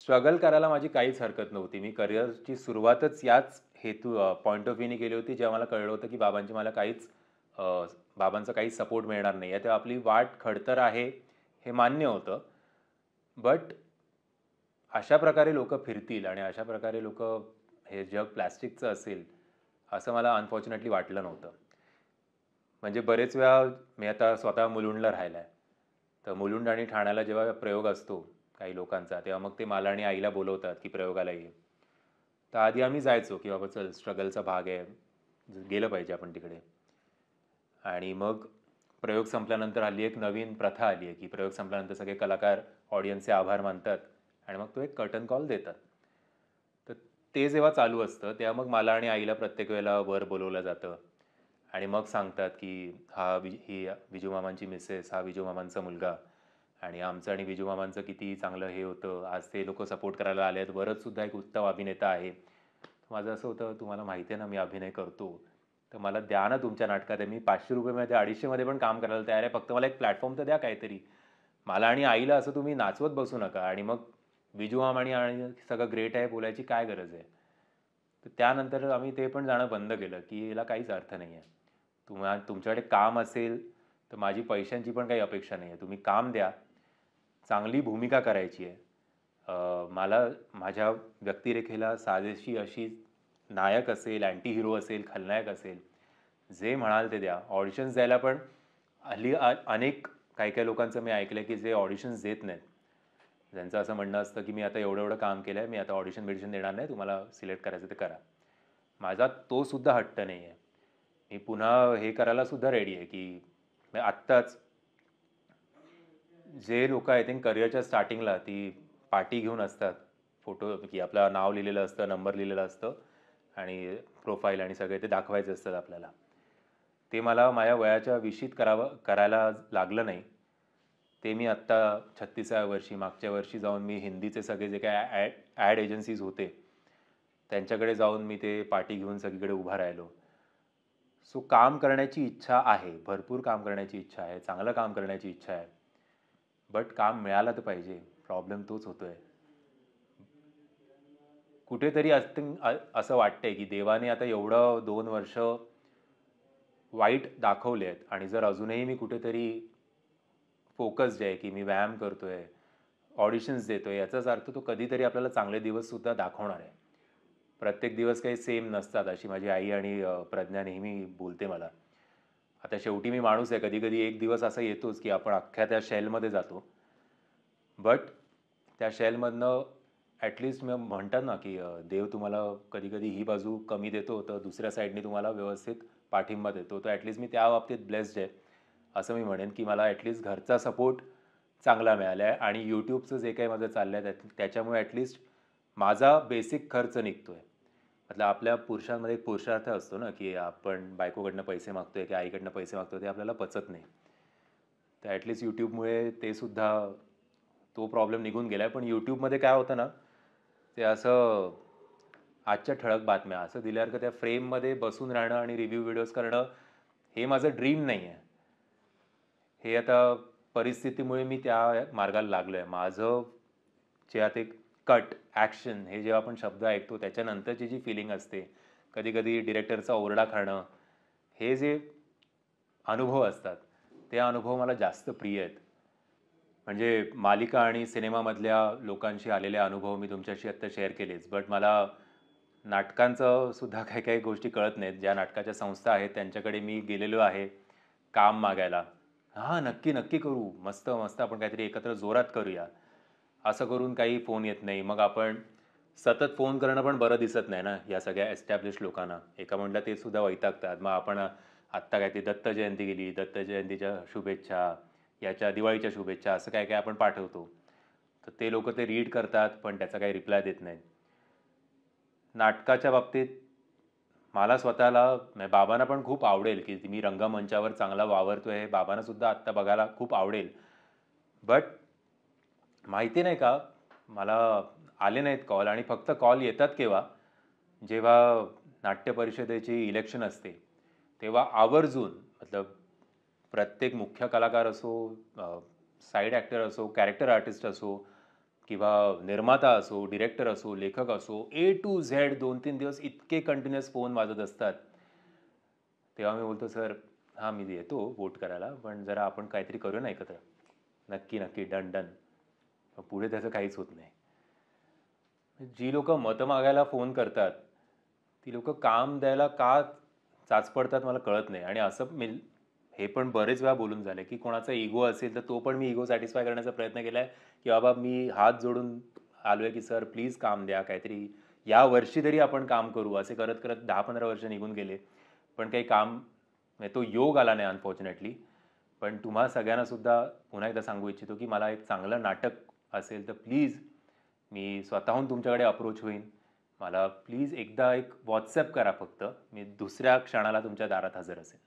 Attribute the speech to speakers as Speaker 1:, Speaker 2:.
Speaker 1: Struggle करायला माझी काहीच हरकत नव्हती. मी करिअरची सुरुवातच याच पॉइंट ऑफ व्ह्यूने केली होती, जेव्हा मला कळलं होतं, की बाबांचा काहीच सपोर्ट मिळणार नाही आहे. तेव्हा आपली वाट खडतर आहे, हे मान्य होतं. बट अशा प्रकारे लोकं फिरतील आणि अशा प्रकारे लोकं हे जग प्लास्टिकचं असेल, असं मला अनफॉर्च्युनेटली वाटलं नव्हतं. म्हणजे बरेच वेळा मी आता स्वतः मुलुंडला राहिला आहे. तर मुलुंड आणि ठाण्याला जेव्हा प्रयोग असतो काही लोकांचा, तेव्हा मग ते मला आणि आईला बोलवतात, की प्रयोगाला ये. तर आधी आम्ही जायचो, की बाबा चल स्ट्रगलचा भाग आहे, गेलं पाहिजे आपण तिकडे. आणि मग प्रयोग संपल्यानंतर हल्ली एक नवीन प्रथा आली आहे, की प्रयोग संपल्यानंतर सगळे कलाकार ऑडियन्सचे आभार मानतात आणि मग तो एक कर्टन कॉल देतात. तर ते जेव्हा चालू असतं, तेव्हा मग मला आणि आईला प्रत्येक वेळेला वर बोलवलं जातं आणि मग सांगतात, की ही विजू मामांची मिसेस, हा विजू मामांचा मुलगा आणि आमचं आणि विजू मामांचं किती चांगलं हे होतं. आज ते लोकं सपोर्ट करायला आले आहेत. वरच सुद्धा एक उत्तम अभिनेता आहे. माझं असं होतं, तुम्हाला माहिती आहे ना मी अभिनय करतो. तर मला द्या ना तुमच्या नाटकात. मी ₹500 मध्ये 250 मध्ये पण काम करायला तयार आहे. फक्त मला एक प्लॅटफॉर्म तर द्या काहीतरी. मला आणि आईला असं तुम्ही नाचवत बसू नका आणि मग विजू मामानी आणि सगळं ग्रेट आहे बोलायची काय गरज आहे. तर त्यानंतर आम्ही ते पण जाणं बंद केलं, की याला काहीच अर्थ नाही आहे. तुमच्याकडे काम असेल तर माझी पैशांची पण काही अपेक्षा नाही आहे. तुम्ही काम द्या. चांगली भूमिका करायची आहे. मला माझ्या व्यक्तिरेखेला साजेशी अशी नायक असेल, अँटी हिरो असेल, खलनायक असेल, जे म्हणाल ते द्या. ऑडिशन्स द्यायला पण हल्ली अनेक काही-काही लोकांचं मी ऐकलंय, की जे ऑडिशन्स देत नाहीत. ज्यांचं असं म्हणणं असतं, की मी आता एवढं-एवढं काम केलंय, मी आता ऑडिशन-बिडिशन देणार नाही, तुम्हाला सिलेक्ट करायचं ते करा. माझा तो सुद्धा हट्ट नाही आहे. मी पुन्हा हे करायला सुद्धा रेडी आहे, की आत्ताच जे लोकं आय थिंक करिअरच्या स्टार्टिंगला ती पाटी घेऊन असतात, फोटो की आपलं नाव लिहिलेलं असतं, नंबर लिहिलेलं असतं आणि प्रोफाईल आणि सगळे ते दाखवायचे असतात आपल्याला. ते मला माझ्या वयाच्या करायला लागलं नाही. ते मी आत्ता 36व्या वर्षी, मागच्या वर्षी जाऊन मी हिंदीचे सगळे जे काही ॲड एजन्सीज होते, त्यांच्याकडे जाऊन मी ते पाटी घेऊन सगळीकडे उभा राहिलो. सो काम करण्याची इच्छा आहे, भरपूर काम करण्याची इच्छा आहे, चांगलं काम करण्याची इच्छा आहे. बट काम मिळालं तर पाहिजे. प्रॉब्लेम तोच होतोय. कुठेतरी असं वाटतंय, की देवाने आता एवढं 2 वर्ष वाईट दाखवले आहेत आणि जर अजूनही मी कुठेतरी फोकस्ड आहे, की मी व्यायाम करतोय, ऑडिशन्स देतोय, याचाच अर्थ तो कधीतरी आपल्याला चांगले दिवससुद्धा दाखवणार आहे. प्रत्येक दिवस काही सेम नसतात, अशी माझी आई आणि प्रज्ञा नेहमी बोलते मला. आता शेवटी मी माणूस आहे, कधी-कधी एक दिवस असा येतोच, की आपण अख्ख्या त्या शेलमध्ये जातो. बट त्या शेलमधनं ॲटलीस्ट मग म्हणतात ना, की देव तुम्हाला कधी-कधी ही बाजू कमी देतो, तर दुसऱ्या साईडने तुम्हाला व्यवस्थित पाठिंबा देतो. तर ॲटलीस्ट मी त्या बाबतीत ब्लेस्ड आहे. असं मी म्हणेन, की मला ॲटलीस्ट घरचा सपोर्ट चांगला मिळाला आहे आणि YouTubeचं जे काही माझं चाललं आहे त्याच्यामुळे ॲटलीस्ट माझा बेसिक खर्च निघतोय. मतलब आपल्या पुरुषांमध्ये एक पुरुषार्थ असतो ना, की आपण बायकोकडनं पैसे मागतोय की आईकडनं पैसे मागतोय, ते आपल्याला पचत नाही. तर ॲटलीस्ट YouTubeमुळे ते सुद्धा तो प्रॉब्लेम निघून गेला आहे. पण YouTubeमध्ये काय होतं ना, ते असं आजच्या ठळक बातम्या असं दिल्यावर का त्या फ्रेममध्ये बसून राहणं आणि रिव्ह्यू व्हिडिओज करणं, हे माझं ड्रीम नाही आहे. हे आता परिस्थितीमुळे मी त्या मार्गाला लागलो आहे. माझं जे आता एक कट, ॲक्शन हे जेव्हा आपण शब्द ऐकतो त्याच्यानंतरची जी फिलिंग असते, कधी-कधी डिरेक्टरचा ओरडा खाणं, हे जे अनुभव असतात, ते अनुभव मला जास्त प्रिय आहेत. म्हणजे मालिका आणि सिनेमामधल्या लोकांशी आलेले अनुभव मी तुमच्याशी आत्ता शेअर केलेच. बट मला नाटकांचं सुद्धा काही-काही गोष्टी कळत नाहीत. ज्या नाटकाच्या संस्था आहेत त्यांच्याकडे मी गेलेलो आहे काम मागायला. हां, नक्की, नक्की करू. मस्त, मस्त आपण काहीतरी एकत्र जोरात करूया. असं करून काही फोन येत नाही. मग आपण सतत फोन करणं पण बरं दिसत नाही ना, या सगळ्या एस्टॅब्लिश्ड लोकांना. एका म्हटलं ते सुद्धा वैतागतात. मग आपण आत्ता काय ती दत्त जयंती गेली, दत्त जयंतीच्या शुभेच्छा, याच्या दिवाळीच्या शुभेच्छा असं काय-काय आपण पाठवतो. तर ते लोकं ते रीड करतात, पण त्याचा काही रिप्लाय देत नाहीत. नाटकाच्या बाबतीत मला स्वतःला बाबांना पण खूप आवडेल, की मी रंगमंचावर चांगला वावरतोय हे बाबांना सुद्धा आत्ता बघायला खूप आवडेल. बट माहिती नाही का, मला आले नाहीत कॉल आणि फक्त कॉल येतात केव्हा, जेव्हा नाट्य परिषदेची इलेक्शन असते. तेव्हा आवर्जून मतलब प्रत्येक मुख्य कलाकार असो, साइड ॲक्टर असो, कॅरेक्टर आर्टिस्ट असो, किंवा निर्माता असो, डिरेक्टर असो, लेखक असो, A to Z 2-3 दिवस इतके कंटिन्युअस फोन वाजत असतात. तेव्हा मी बोलतो, "सर, हां, मी येतो वोट करायला, पण जरा आपण काहीतरी करूया ना एकत्र." "नक्की, नक्की. Done, done." पुढे त्याचं काहीच होत नाही. जी लोकं मतं मागायला फोन करतात, ती लोकं काम द्यायला का चाचपडतात मला कळत नाही. आणि असं हे पण बरेच वेळा बोलून झालं की कोणाचा इगो असेल तर तो पण मी इगो सॅटिस्फाय करण्याचा प्रयत्न केलाय की बाबा मी हात जोडून आलोय की सर प्लीज काम द्या, काहीतरी या वर्षी तरी आपण काम करू. असे करत करत 10-15 वर्ष निघून गेले, पण काही काम म्हणजे तो योग आला नाही अनफॉर्च्युनेटली. पण तुम्हा सगळ्यांना सुद्धा पुन्हा एकदा सांगू इच्छितो की मला एक चांगलं नाटक असेल तर प्लीज मी स्वतःहून तुमच्याकडे अप्रोच होईन. मला प्लीज एकदा एक व्हॉट्सॲप करा फक्त. मी दुसऱ्या क्षणाला तुमच्या दारात हजर असेल.